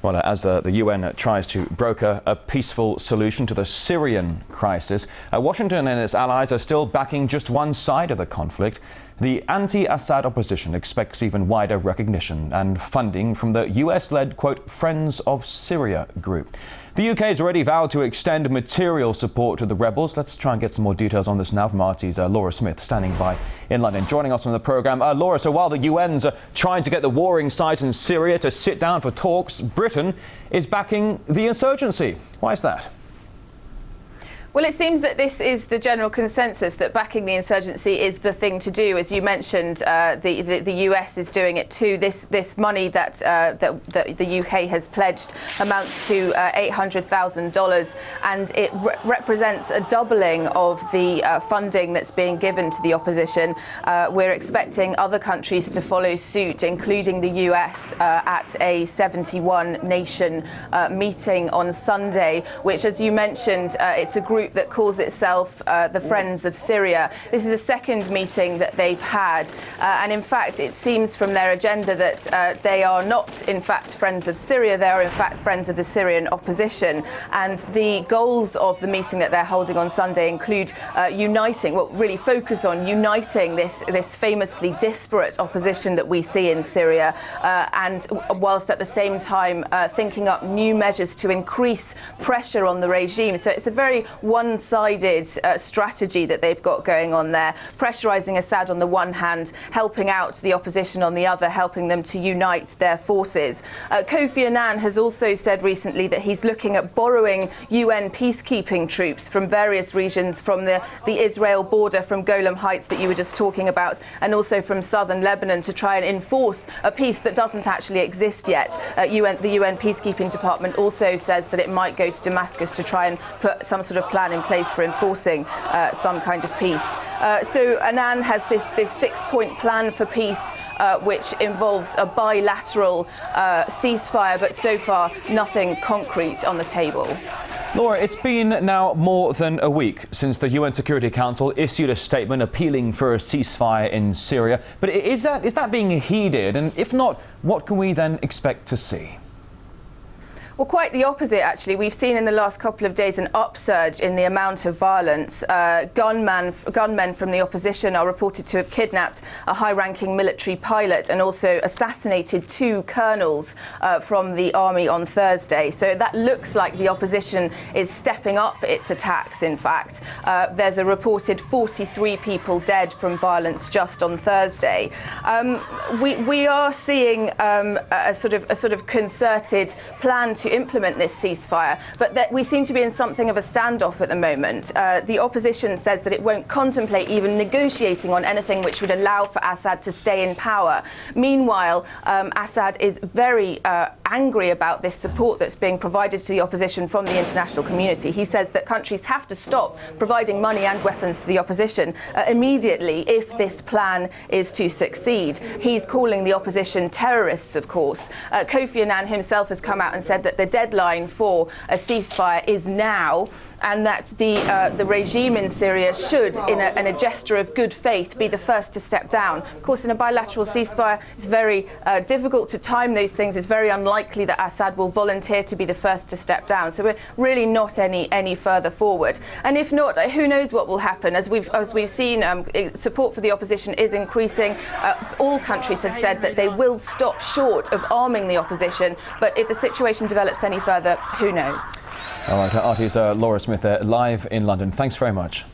Well, as the UN tries to broker a peaceful solution to the Syrian crisis, Washington and its allies are still backing just one side of the conflict. The anti-Assad opposition expects even wider recognition and funding from the US-led, quote, Friends of Syria group. The UK has already vowed to extend material support to the rebels. Let's try and get some more details on this now from RT's Laura Smith, standing by in London. Joining us on the programme, Laura, so while the UN's trying to get the warring sides in Syria to sit down for talks, Britain is backing the insurgency. Why is that? Well, it seems that this is the general consensus, that backing the insurgency is the thing to do. As you mentioned, the US is doing it too. This money that the UK has pledged amounts to $800,000, and it represents a doubling of the funding that's being given to the opposition. We're expecting other countries to follow suit, including the US, at a 71-nation meeting on Sunday, which, as you mentioned, it's a group that calls itself the Friends of Syria. This is the second meeting that they've had, and in fact it seems from their agenda that they are not in fact Friends of Syria, they are in fact Friends of the Syrian opposition. And the goals of the meeting that they're holding on Sunday include really focus on uniting this famously disparate opposition that we see in Syria, and whilst at the same time thinking up new measures to increase pressure on the regime. So it's a very one-sided strategy that they've got going on there, pressurising Assad on the one hand, helping out the opposition on the other, helping them to unite their forces. Kofi Annan has also said recently that he's looking at borrowing UN peacekeeping troops from various regions, from the Israel border, from Golan Heights that you were just talking about, and also from southern Lebanon, to try and enforce a peace that doesn't actually exist yet. The UN peacekeeping department also says that it might go to Damascus to try and put some sort of plan in place for enforcing some kind of peace. So Annan has this 6-point plan for peace, which involves a bilateral ceasefire, but so far nothing concrete on the table. Laura, it's been now more than a week since the UN Security Council issued a statement appealing for a ceasefire in Syria. But is that being heeded? And if not, what can we then expect to see? Well, quite the opposite, actually. We've seen in the last couple of days an upsurge in the amount of violence. Gunmen from the opposition are reported to have kidnapped a high-ranking military pilot and also assassinated 2 colonels from the army on Thursday. So that looks like the opposition is stepping up its attacks, in fact. There's a reported 43 people dead from violence just on Thursday. We are seeing a sort of concerted plan to implement this ceasefire, but that we seem to be in something of a standoff at the moment. The opposition says that it won't contemplate even negotiating on anything which would allow for Assad to stay in power. Meanwhile, Assad is very angry about this support that's being provided to the opposition from the international community. He says that countries have to stop providing money and weapons to the opposition immediately if this plan is to succeed. He's calling the opposition terrorists, of course. Kofi Annan himself has come out and said that the deadline for a ceasefire is now, and that the regime in Syria should, in a gesture of good faith, be the first to step down. Of course, in a bilateral ceasefire, it's very difficult to time those things. It's very unlikely that Assad will volunteer to be the first to step down. So we're really not any further forward. And if not, who knows what will happen? As we've seen, support for the opposition is increasing. All countries have said that they will stop short of arming the opposition. But if the situation develops any further, who knows? All right, RT's Laura Smith there, live in London. Thanks very much.